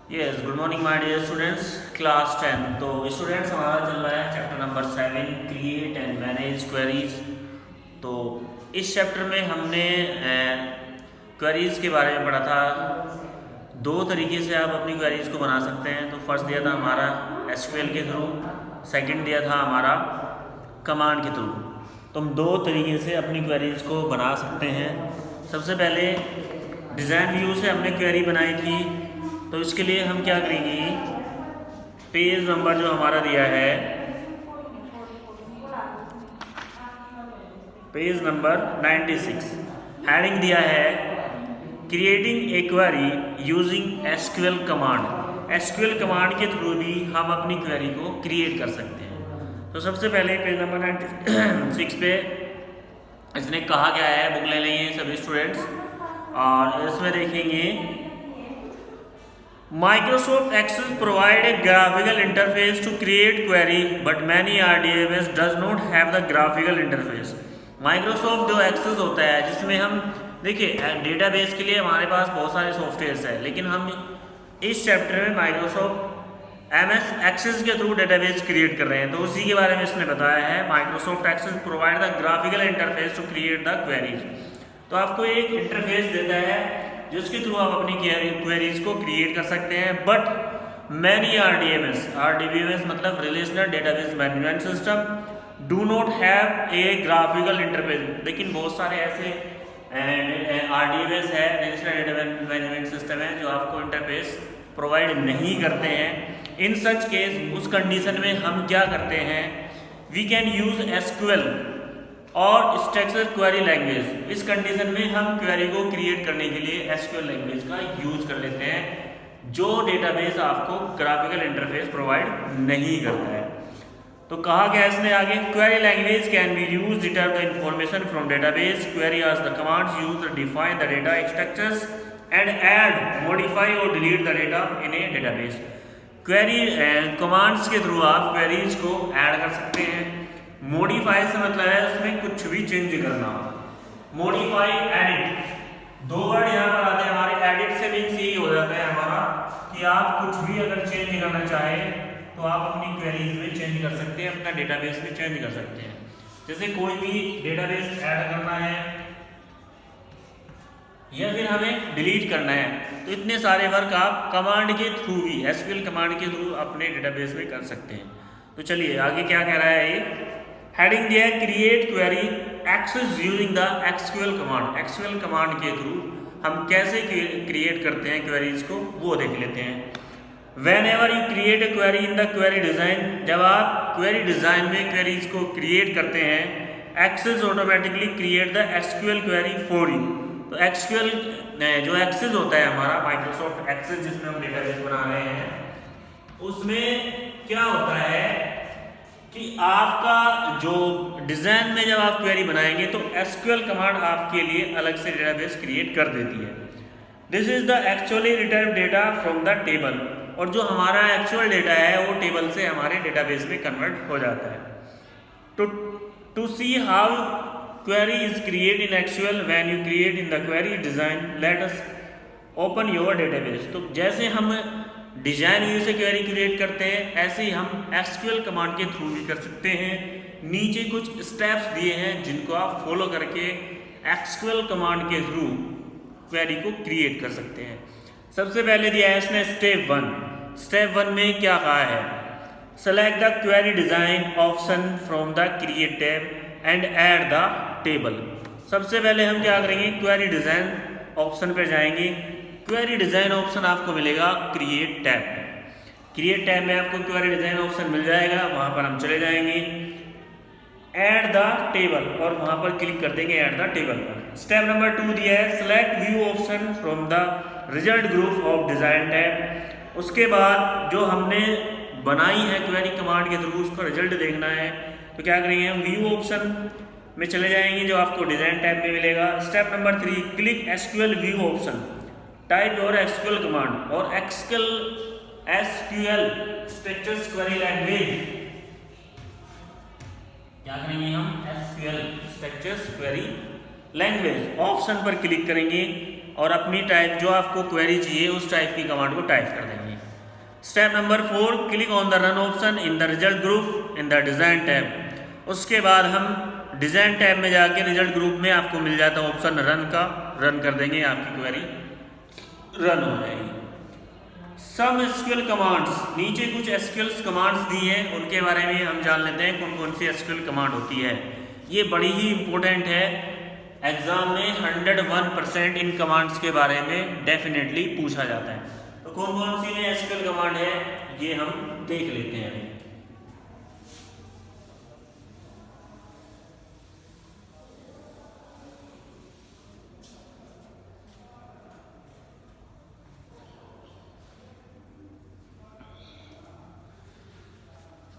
Yes, good morning my dear students, class 10। तो students हमारा चल रहा है chapter number 7, create and manage queries. तो इस चैप्टर में हमने क्वेरीज के बारे में पढ़ा था। दो तरीके से आप अपनी क्वेरीज को बना सकते हैं। तो फर्स्ट दिया था हमारा एसक्यूएल के थ्रू, सेकंड दिया था हमारा कमांड के थ्रू। तो हम दो तरीके से अपनी क्वेरीज को बना सकते हैं। सबसे पहले डिज़ाइन व्यू से हमने क्वेरी बनाई थी। तो इसके लिए हम क्या करेंगे, पेज नंबर जो हमारा दिया है, पेज नंबर 96, हेडिंग दिया है creating a query using SQL command. SQL command के थ्रू भी हम अपनी क्वेरी को क्रिएट कर सकते हैं। तो सबसे पहले पेज नंबर 96 पे इसने कहा क्या है, बुक ले लेंगे सभी स्टूडेंट्स और इसमें देखेंगे Microsoft Access provide a graphical interface to create query, but many RDBMS does not have the graphical interface. Microsoft जो Access होता है, जिसमें हम देखिए डेटाबेस के लिए हमारे पास बहुत सारे सॉफ्टवेयर्स हैं, लेकिन हम इस चैप्टर में Microsoft MS Access के थ्रू डेटाबेस क्रिएट कर रहे हैं। तो उसी के बारे में इसने बताया है, Microsoft Access provide the graphical interface to create the queries। तो आपको एक इंटरफेस देता है जिसके थ्रू आप अपनी क्वेरीज को क्रिएट कर सकते हैं। बट मैनी आरडीबीएमएस मतलब relational database management system do not have a graphical interface. लेकिन बहुत सारे ऐसे आरडीबीएमएस है, रिलेशनल डेटाबेस मैनेजमेंट सिस्टम है, जो आपको इंटरफेस प्रोवाइड नहीं करते हैं। इन सच केस उस कंडीशन में हम क्या करते हैं, वी कैन यूज एसक्यूएल और स्ट्रक्चर क्वेरी लैंग्वेज। इस कंडीशन में हम क्वेरी को क्रिएट करने के लिए एसक्यूएल लैंग्वेज का यूज कर लेते हैं, जो डेटाबेस आपको ग्राफिकल इंटरफेस प्रोवाइड नहीं करता है। तो कहा गया इसने आगे, query language can be use retrieve the information from database. Query are the commands use to define the data structures and add, modify और delete the data in a database. Query commands के through आप queries को add कर सकते हैं। Modify से मतलब है उसमें कुछ भी चेंज करना। मॉडिफाई, एडिट, दो वर्ड यहाँ पर आते हैं हमारे। एडिट से मीन्स यही हो जाता है हमारा कि आप कुछ भी अगर चेंज करना चाहें तो आप अपनी क्वेरीज में चेंज कर सकते हैं, अपना डेटाबेस में चेंज कर सकते हैं। जैसे कोई भी डेटाबेस ऐड करना है या फिर हमें डिलीट करना है, तो इतने सारे वर्क आप कमांड के थ्रू भी, एसक्यूएल कमांड के थ्रू अपने डेटाबेस में कर सकते हैं। तो चलिए आगे क्या कह रहा है ये, हेडिंग दिया है create query access using the SQL command. SQL command के थ्रू हम कैसे क्रिएट करते हैं क्वेरीज को, वो देख लेते हैं। Whenever you create a query in the query design, जब आप क्वेरी डिजाइन में क्वेरीज को क्रिएट करते हैं, access automatically create the SQL query for you. तो एसक्यूएल जो एक्सेस होता है हमारा, माइक्रोसॉफ्ट एक्सेस जिसमें हम डेटाबेस बना रहे हैं, उसमें क्या होता है कि आपका जो डिजाइन में जब आप क्वेरी बनाएंगे तो एसक्यूएल कमांड आपके लिए अलग से डेटाबेस क्रिएट कर देती है। This is the actually retrieved data from the table, और जो हमारा एक्चुअल डेटा है वो टेबल से हमारे डेटाबेस में कन्वर्ट हो जाता है। To see how query is create in actual when you create in the query design, let us open your database. तो जैसे हम डिजाइन व्यू से क्वेरी क्रिएट करते हैं, ऐसे ही हम एसक्यूएल कमांड के थ्रू भी कर सकते हैं। नीचे कुछ स्टेप्स दिए हैं जिनको आप फॉलो करके एसक्यूएल कमांड के थ्रू क्वेरी को क्रिएट कर सकते हैं। सबसे पहले दिया है इसने स्टेप 1। स्टेप 1 में क्या कहा है, select the query design option from the create tab and add the table. सबसे पहले हम क्या करेंगे, क्वेरी डिजाइन ऑप्शन पर जाएंगे। क्वेरी डिजाइन ऑप्शन आपको मिलेगा क्रिएट टैब में। क्रिएट टैब में आपको क्वेरी डिजाइन ऑप्शन मिल जाएगा, वहां पर हम चले जाएंगे ऐड द टेबल और वहां पर क्लिक कर देंगे ऐड द टेबल पर। स्टेप नंबर 2 दिया है select view option from the result group of design tab. उसके बाद जो हमने बनाई है क्वेरी कमांड के थ्रू, उसको रिजल्ट देखना है, तो क्या करेंगे, हम व्यू ऑप्शन में चले जाएंगे जो आपको डिजाइन टैब में मिलेगा। Step number 3, click SQL view option, type your SQL command और एसक्यूएल स्ट्रक्चर्स क्वेरी लैंग्वेज। क्या करेंगे हम, SQL structures query language option पर क्लिक करेंगे और अपनी टाइप जो आपको क्वेरी चाहिए उस टाइप की कमांड को टाइप कर देंगे। Step number 4, click on the run option in the result group in the design tab. उसके बाद हम डिज़ाइन टैब में जाके रिजल्ट ग्रुप में आपको मिल जाता है ऑप्शन रन का, रन कर देंगे, आपकी क्वेरी रन हो जाएगी। सम एसक्यूएल कमांड्स, नीचे कुछ एसक्यूएल कमांड्स दी हैं, उनके बारे में हम जान लेते हैं कौन कौन सी एसक्यूएल कमांड होती है। ये बड़ी ही इंपॉर्टेंट है, एग्जाम में 101% इन कमांड्स के बारे में डेफिनेटली पूछा जाता है। तो कौन कौन सी एसक्यूएल कमांड है ये हम देख लेते हैं।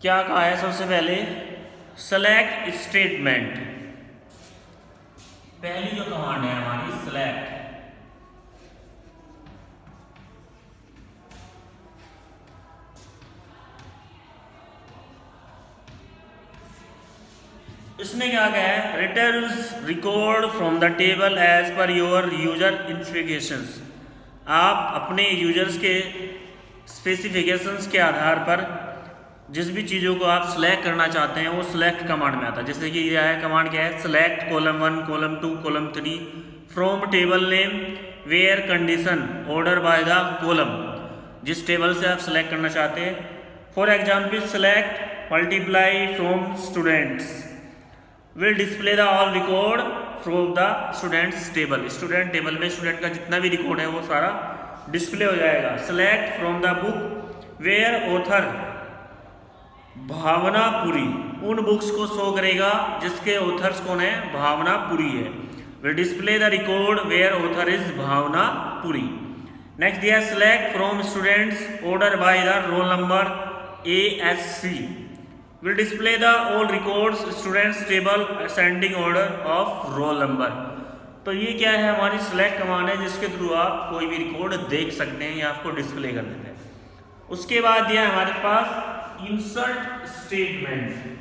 क्या कहा है सबसे पहले, सेलेक्ट स्टेटमेंट। पहली जो कमांड है हमारी सेलेक्ट, इसमें क्या कहा है, returns record from the table as per your user specifications. आप अपने यूजर्स के स्पेसिफिकेशंस के आधार पर जिस भी चीज़ों को आप सिलेक्ट करना चाहते हैं वो सिलेक्ट कमांड में आता है। जैसे कि यह है कमांड क्या है, select column 1 column 2 column 3 from table name where condition order by the column, जिस टेबल से आप सिलेक्ट करना चाहते हैं। For example select multiply from students will display the all record from the students table. Student table में student का जितना भी रिकॉर्ड है वो सारा डिस्प्ले हो जाएगा। Select from the book where author Bhavnapuri, उन बुक्स को शो करेगा जिसके ऑथर्स कौन है, भावनापुरी है। Will display the record where author is Bhavnapuri. Next दिया select from students order by the roll number ASC will display the all records students table ascending order of roll number. तो ये क्या है, हमारी सिलेक्ट कमांड है जिसके through आप कोई भी रिकॉर्ड देख सकते हैं या आपको डिस्प्ले कर देते हैं। उसके बाद दिया है हमारे पास इंसर्ट स्टेटमेंट।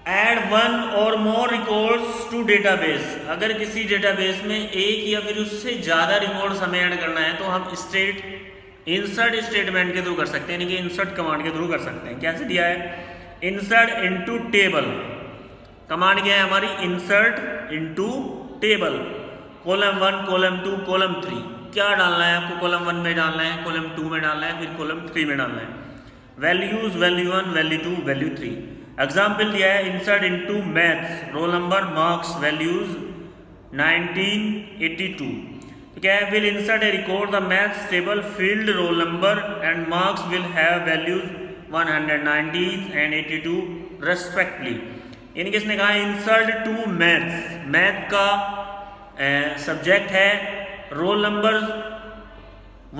एड वन और मोर रिकॉर्ड्स टू डेटाबेस। अगर किसी डेटाबेस में एक या फिर उससे ज़्यादा रिकॉर्ड्स हमें ऐड करना है तो हम इंसर्ट स्टेटमेंट के थ्रू कर सकते हैं, यानी कि इंसर्ट कमांड के थ्रू कर सकते हैं। कैसे दिया है, इंसर्ट इनटू टेबल। कमांड क्या है हमारी, insert into table, column 1 column 2 column 3। क्या डालना है आपको, कॉलम 1 में डालना है, कॉलम 2 में डालना है, फिर कॉलम 3 में डालना है। Values value 1 value 2 value 3। Example दिया है, insert into maths roll number marks values 1982। तो क्या है, will insert A record the maths table field roll number and marks will have values 190 and 82 respectively. यानी कि इसने कहा इंसर्ट टू मैथ्स, मैथ का सब्जेक्ट है, रोल नंबर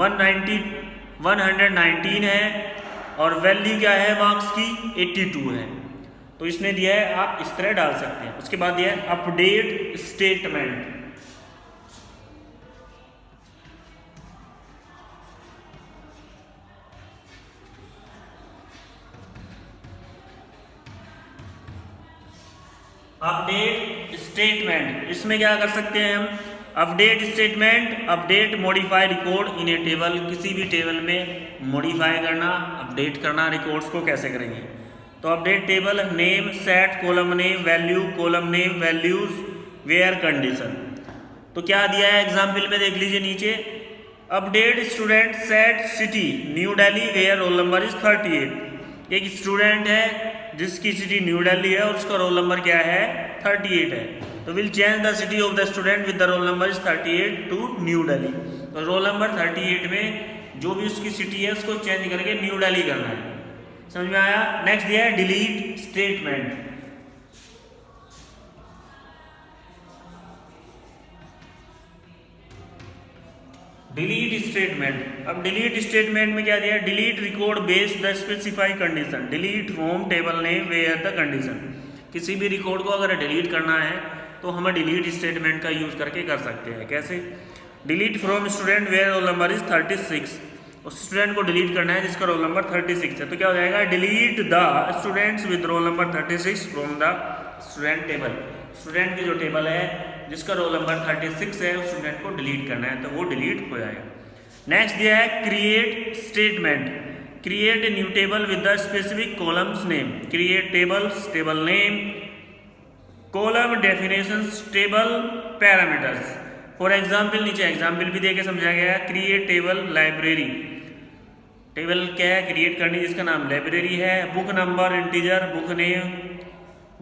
119 है और वैल्यू क्या है मार्क्स की 82 है। तो इसने दिया है, आप इस तरह डाल सकते हैं। उसके बाद दिया है अपडेट स्टेटमेंट। अपडेट स्टेटमेंट, इसमें क्या कर सकते हैं हम, update statement update modify record in A table. किसी भी टेबल में मॉडिफाई करना, अपडेट करना रिकॉर्ड्स को कैसे करेंगे। तो update table name set column name value column name values where condition. तो क्या दिया है एग्जाम्पल में देख लीजिए नीचे, update student set city New Delhi where roll number is 38। एक स्टूडेंट है जिसकी सिटी न्यू दिल्ली है और उसका रोल नंबर क्या है 38 है। तो will change the city of the student with the roll number is 38 to New Delhi. तो रोल नंबर 38 में जो भी उसकी सिटी है उसको चेंज करके न्यू दिल्ली करना है। समझ में आया। नेक्स्ट दिया है डिलीट स्टेटमेंट। डिलीट स्टेटमेंट, अब डिलीट स्टेटमेंट में क्या दिया है, delete record based the specify condition, delete from table name where the condition. किसी भी रिकॉर्ड को अगर डिलीट करना है तो हमें डिलीट स्टेटमेंट का यूज करके कर सकते हैं। कैसे, delete from student where roll number is 36, उस स्टूडेंट को डिलीट करना है जिसका रोल नंबर 36 है। तो क्या हो जाएगा, delete the students with roll number 36 from the student table. Student की जो टेबल है जिसका रोल नंबर 36 है उस स्टूडेंट को डिलीट करना है, तो वो डिलीट हो जाएगा। नेक्स्ट दिया है create statement, create a new table with the specific columns name. Create tables, table name, column definitions, table parameters. For example नीचे एग्जाम्पल भी देके समझाया गया है। क्रिएट टेबल लाइब्रेरी, टेबल क्या है क्रिएट करनी जिसका नाम लाइब्रेरी है। Book number integer, book name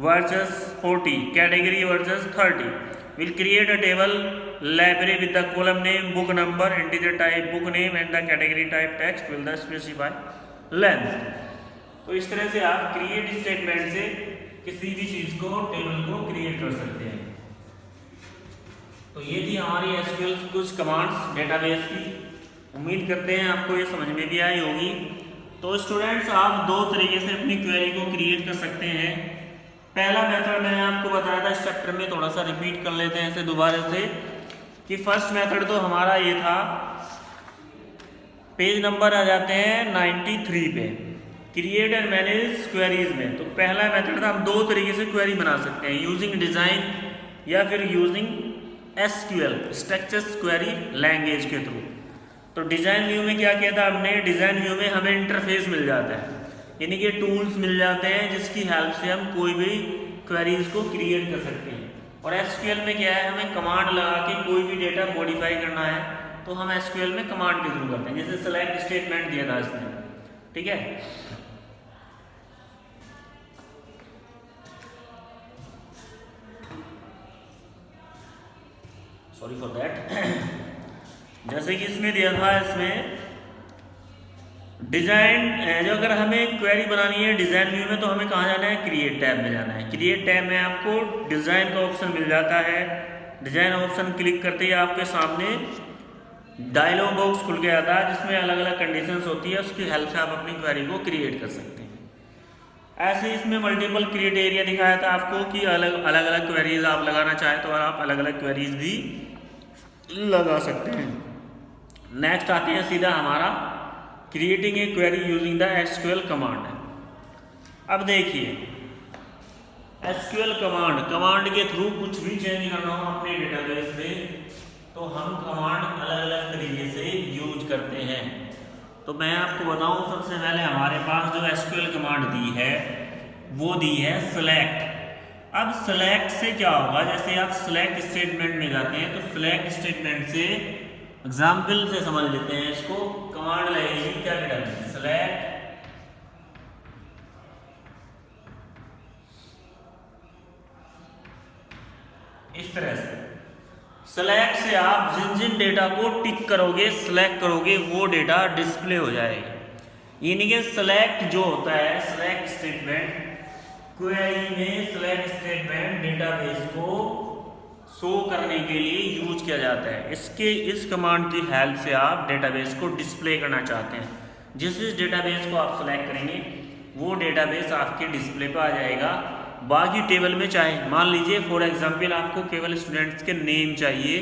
versus 40, category versus 30। Will create a table library with the column name, book number, integer type, book name and the category type text will the specify length. तो इस तरह से आप create statement से किसी भी चीज को, टेबल को क्रिएट कर सकते हैं। तो ये थी हमारी एसक्यूएल कुछ कमांड्स डेटाबेस की। उम्मीद करते हैं आपको ये समझ में भी आई होगी। तो स्टूडेंट्स आप दो तरीके से अपनी क्वेरी को क्रिएट कर सकते हैं। पहला मेथड मैंने आपको बताया था इस चैप्टर में, थोड़ा सा रिपीट कर लेते हैं इसे दोबारा से कि फर्स्ट मेथड तो हमारा ये था, पेज नंबर आ जाते हैं 93 पे, क्रिएट एंड मैनेज क्वेरीज में। तो पहला मेथड था हम दो तरीके से क्वेरी बना सकते हैं, यूजिंग डिजाइन या फिर using SQL structures query language के थ्रू। तो डिजाइन व्यू में क्या किया था हमने, डिजाइन व्यू में हमें इंटरफेस मिल जाता है, यानी कि टूल्स मिल जाते हैं जिसकी हेल्प से हम कोई भी क्वेरीज को क्रिएट कर सकते हैं। और एसक्यूएल में क्या है, हमें कमांड लगा के कोई भी डेटा मॉडिफाई करना है तो हम एसक्यूएल में कमांड के थ्रू करते हैं। जैसे सेलेक्ट स्टेटमेंट दिया था इसने, ठीक है। Sorry for that. जैसे कि इसमें दिया था, इसमें डिजाइन जो अगर हमें क्वेरी बनानी है डिजाइन व्यू में तो हमें कहाँ जाना है, क्रिएट टैब में जाना है। क्रिएट टैब में आपको डिजाइन का ऑप्शन मिल जाता है। डिजाइन ऑप्शन क्लिक करते ही आपके सामने डायलॉग बॉक्स खुल के आता है जिसमें अलग अलग कंडीशंस होती है, उसकी हेल्प से आप अपनी क्वेरी को क्रिएट कर सकते हैं। ऐसे इसमें मल्टीपल क्रिएट एरिया दिखाया था आपको कि अलग अलग क्वेरीज आप लगाना चाहें तो आप अलग अलग क्वेरीज भी लगा सकते हैं। नेक्स्ट आते हैं सीधा हमारा creating a query using the SQL command. अब देखिए एसक्यूएल कमांड के थ्रू कुछ भी चेंज करना हो अपने डेटाबेस में तो हम कमांड अलग अलग तरीके से यूज करते हैं। तो मैं आपको बताऊं, सबसे पहले हमारे पास जो एसक्यूएल कमांड दी है वो दी है सेलेक्ट। अब सेलेक्ट से क्या होगा, जैसे आप सेलेक्ट स्टेटमेंट में जाते हैं तो सेलेक्ट स्टेटमेंट से एग्जाम्पल से समझ लेते हैं इसको। कमांड लगेगी कैपिटल सेलेक्ट इस तरह से। सेलेक्ट से आप जिन जिन डेटा को टिक करोगे, सेलेक्ट करोगे, वो डेटा डिस्प्ले हो जाएगा। यानी कि सेलेक्ट जो होता है, सेलेक्ट स्टेटमेंट क्वेरी में सेलेक्ट स्टेटमेंट डेटाबेस को शो करने के लिए यूज किया जाता है। इस कमांड की हेल्प से आप डेटाबेस को डिस्प्ले करना चाहते हैं। जिस डेटाबेस को आप सेलेक्ट करेंगे वो डेटाबेस आपके डिस्प्ले पर आ जाएगा। बाकी टेबल में चाहे मान लीजिए फॉर एग्जांपल आपको केवल स्टूडेंट्स के नेम चाहिए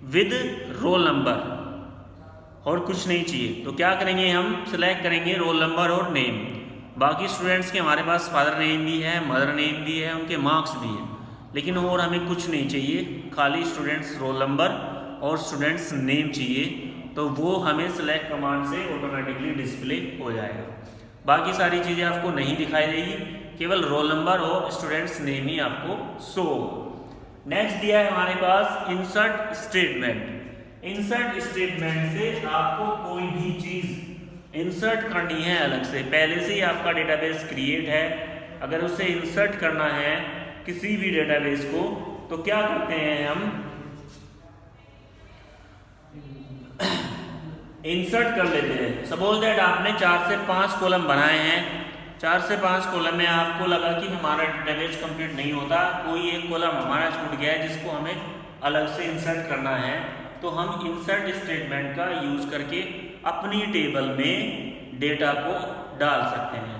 विद रोल नंबर और कुछ नहीं चाहिए, तो क्या करेंगे, हम सेलेक्ट करेंगे रोल नंबर और नेम। बाकी स्टूडेंट्स के हमारे पास फादर नेम भी है, मदर नेम भी है, उनके मार्क्स भी हैं, लेकिन और हमें कुछ नहीं चाहिए, खाली स्टूडेंट्स रोल नंबर और स्टूडेंट्स नेम चाहिए। तो वो हमें सेलेक्ट कमांड से ऑटोमेटिकली डिस्प्ले हो जाएगा। बाकी सारी चीज़ें आपको नहीं दिखाई देगी, केवल रोल नंबर और स्टूडेंट्स नेम ही आपको शो। नेक्स्ट दिया है हमारे पास इंसर्ट स्टेटमेंट। इंसर्ट स्टेटमेंट से आपको कोई भी चीज़ इंसर्ट करनी है अलग से। पहले से ही आपका डेटाबेस क्रिएट है, अगर उसे इंसर्ट करना है किसी भी डेटाबेस को तो क्या करते हैं, हम इंसर्ट कर लेते हैं। सपोज दैट आपने 4 से 5 कॉलम बनाए हैं, 4 से 5 कॉलम में आपको लगा कि हमारा डेटाबेस कंप्लीट नहीं होता, कोई एक कॉलम हमारा छूट गया है जिसको हमें अलग से इंसर्ट करना है, तो हम इंसर्ट स्टेटमेंट का यूज करके अपनी टेबल में डेटा को डाल सकते हैं।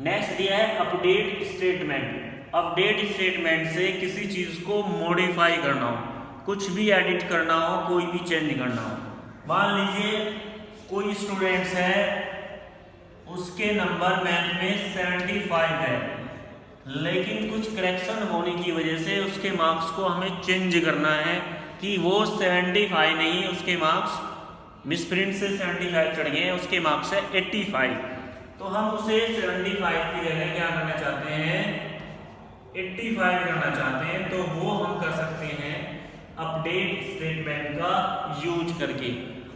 नेक्स्ट दिया है अपडेट स्टेटमेंट। अपडेट स्टेटमेंट से किसी चीज को मॉडिफाई करना हो, कुछ भी एडिट करना हो, कोई भी चेंज करना हो। मान लीजिए कोई स्टूडेंट्स है, उसके नंबर मैथ में 75 है, लेकिन कुछ करेक्शन होने की वजह से उसके मार्क्स को हमें चेंज करना है कि वो 75 नहीं, उसके मार्क्स मिसप्रिंट से 75 चढ़ गए, उसके मार्क्स है 85। तो हम उसे 75 की जगह क्या करना चाहते हैं, 85 करना चाहते हैं। तो वो हम कर सकते हैं अपडेट स्टेटमेंट का यूज करके।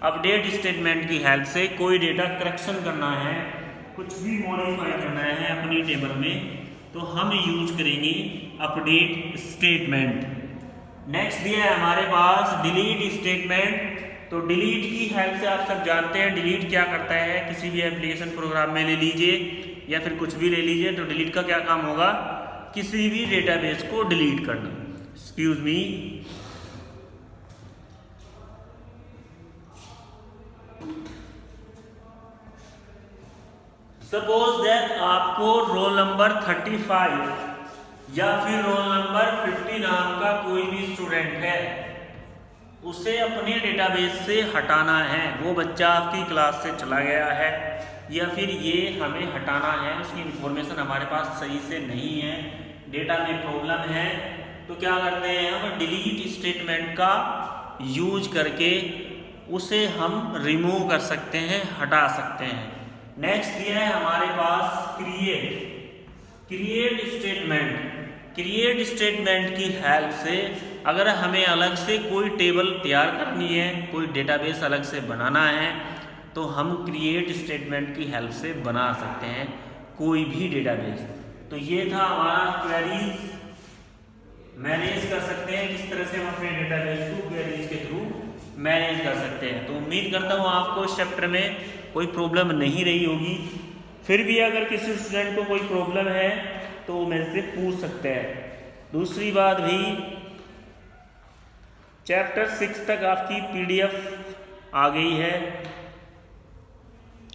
अपडेट स्टेटमेंट की हेल्प से कोई डेटा करेक्शन करना है, कुछ भी मॉडिफाई करना है अपनी टेबल में, तो हम यूज करेंगे अपडेट स्टेटमेंट। नेक्स्ट दिया है हमारे पास डिलीट स्टेटमेंट। तो डिलीट की हेल्प से आप सब जानते हैं डिलीट क्या करता है। किसी भी एप्लीकेशन प्रोग्राम में ले लीजिए या फिर कुछ भी ले लीजिए, तो डिलीट का क्या काम होगा, किसी भी डेटाबेस को डिलीट करना। एक्सक्यूज मी, सपोज दैट आपको रोल नंबर 35 या फिर रोल नंबर 50 नाम का कोई भी स्टूडेंट है, उसे अपने डेटाबेस से हटाना है। वो बच्चा आपकी क्लास से चला गया है या फिर ये हमें हटाना है, उसकी इंफॉर्मेशन हमारे पास सही से नहीं है, डेटा में प्रॉब्लम है, तो क्या करते हैं हम डिलीट स्टेटमेंट का यूज करके उसे हम रिमूव कर सकते हैं, हटा सकते हैं। नेक्स्ट दिया है हमारे पास क्रिएट स्टेटमेंट। क्रिएट स्टेटमेंट की हेल्प से अगर हमें अलग से कोई टेबल तैयार करनी है, कोई डेटाबेस अलग से बनाना है, तो हम क्रिएट स्टेटमेंट की हेल्प से बना सकते हैं कोई भी डेटाबेस। तो ये था हमारा क्वेरीज मैनेज कर सकते हैं, किस तरह से हम अपने डेटाबेस को क्वेरीज के थ्रू मैनेज कर सकते हैं। तो उम्मीद करता हूँ आपको इस चैप्टर में कोई प्रॉब्लम नहीं रही होगी। फिर भी अगर किसी स्टूडेंट को कोई प्रॉब्लम है तो वो मेरे से पूछ सकते हैं। दूसरी बात भी, चैप्टर 6 तक आपकी PDF आ गई है,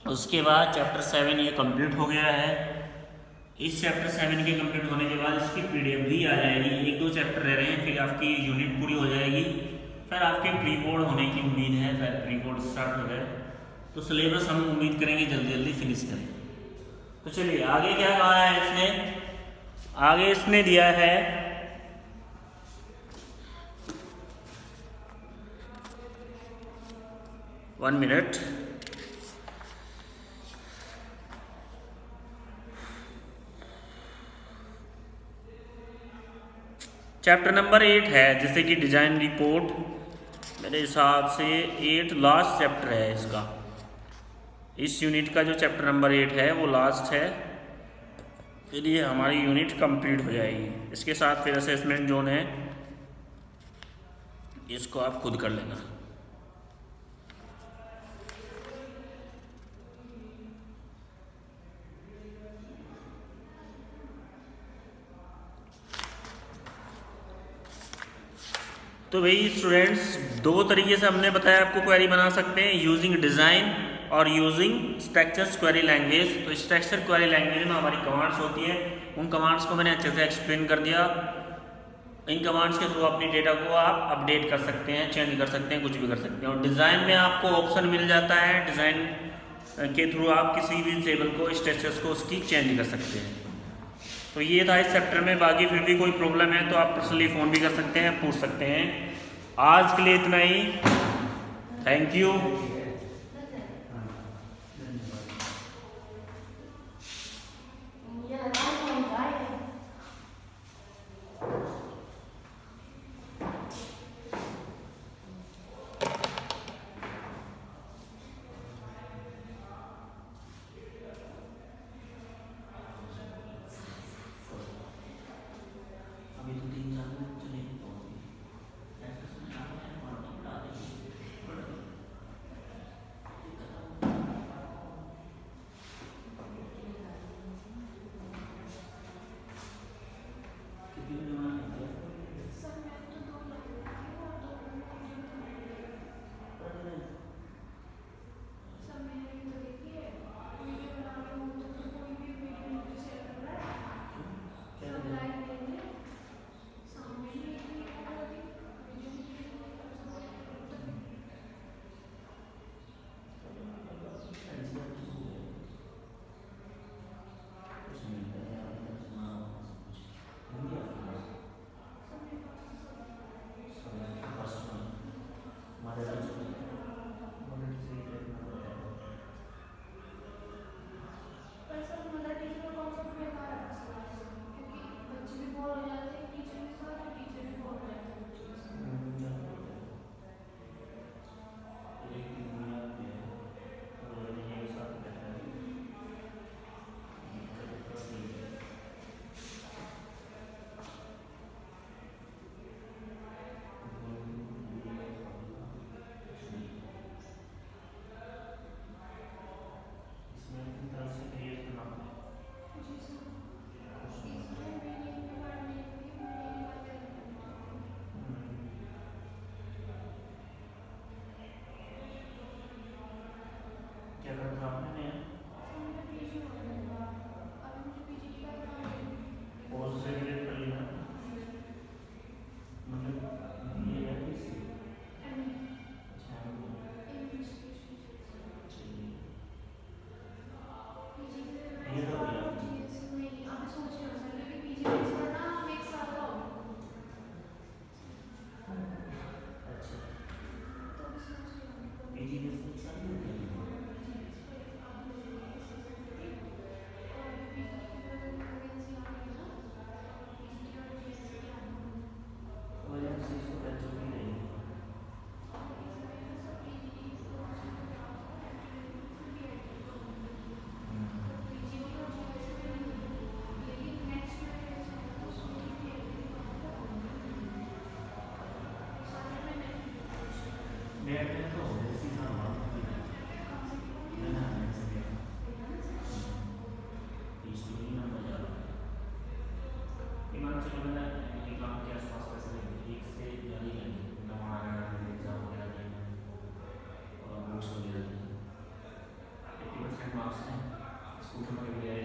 उसके बाद चैप्टर 7 ये कंप्लीट हो गया है। इस चैप्टर 7 के कंप्लीट होने के बाद इसकी PDF भी आ जाएगी। 1-2 चैप्टर रह रहे हैं, फिर आपकी यूनिट पूरी हो जाएगी, फिर आपके प्री बोर्ड होने की उम्मीद है, शायद प्री बोर्ड स्टार्ट हो जाए, तो सिलेबस हम उम्मीद करेंगे जल्दी जल्दी फिनिश करें। तो चलिए आगे क्या कहा है इसने, आगे इसने दिया है वन मिनट, चैप्टर नंबर 8 है, जैसे कि डिजाइन रिपोर्ट। मेरे हिसाब से 8 लास्ट चैप्टर है इसका। इस यूनिट का जो चैप्टर नंबर 8 है वो लास्ट है, फिर ये हमारी यूनिट कंप्लीट हो जाएगी। इसके साथ फिर असेसमेंट जोन है, इसको आप खुद कर लेना। तो भाई स्टूडेंट्स, 2 तरीके से हमने बताया आपको क्वेरी बना सकते हैं, यूजिंग डिज़ाइन और यूजिंग स्ट्रक्चर्स क्वेरी लैंग्वेज। तो स्ट्रक्चर क्वेरी लैंग्वेज में हमारी कमांड्स होती है, उन कमांड्स को मैंने अच्छे से एक्सप्लेन कर दिया। इन कमांड्स के थ्रू अपनी डेटा को आप अपडेट कर सकते हैं, चेंज कर सकते हैं, कुछ भी कर सकते हैं। और डिज़ाइन में आपको ऑप्शन मिल जाता है, डिज़ाइन के थ्रू आप किसी भी टेबल को, स्ट्रक्चर्स को उसकी चेंज कर सकते हैं। तो ये था इस चैप्टर में। बाकी फिर भी कोई प्रॉब्लम है तो आप पर्सनली फ़ोन भी कर सकते हैं, पूछ सकते हैं। आज के लिए इतना ही, थैंक यू। डेट में तो जैसी ना हुआ ना ऐसे क्या हिस्ट्री नंबर ज़्यादा ईमान चलो मैंने 1 लाख के आसपास पैसे लगे, एक से ज़्यादा ही लगे, मतलब हमारा एग्जाम वगैरह देना और बुक्स वगैरह दी 80% मार्क्स हैं स्कूल में भी आए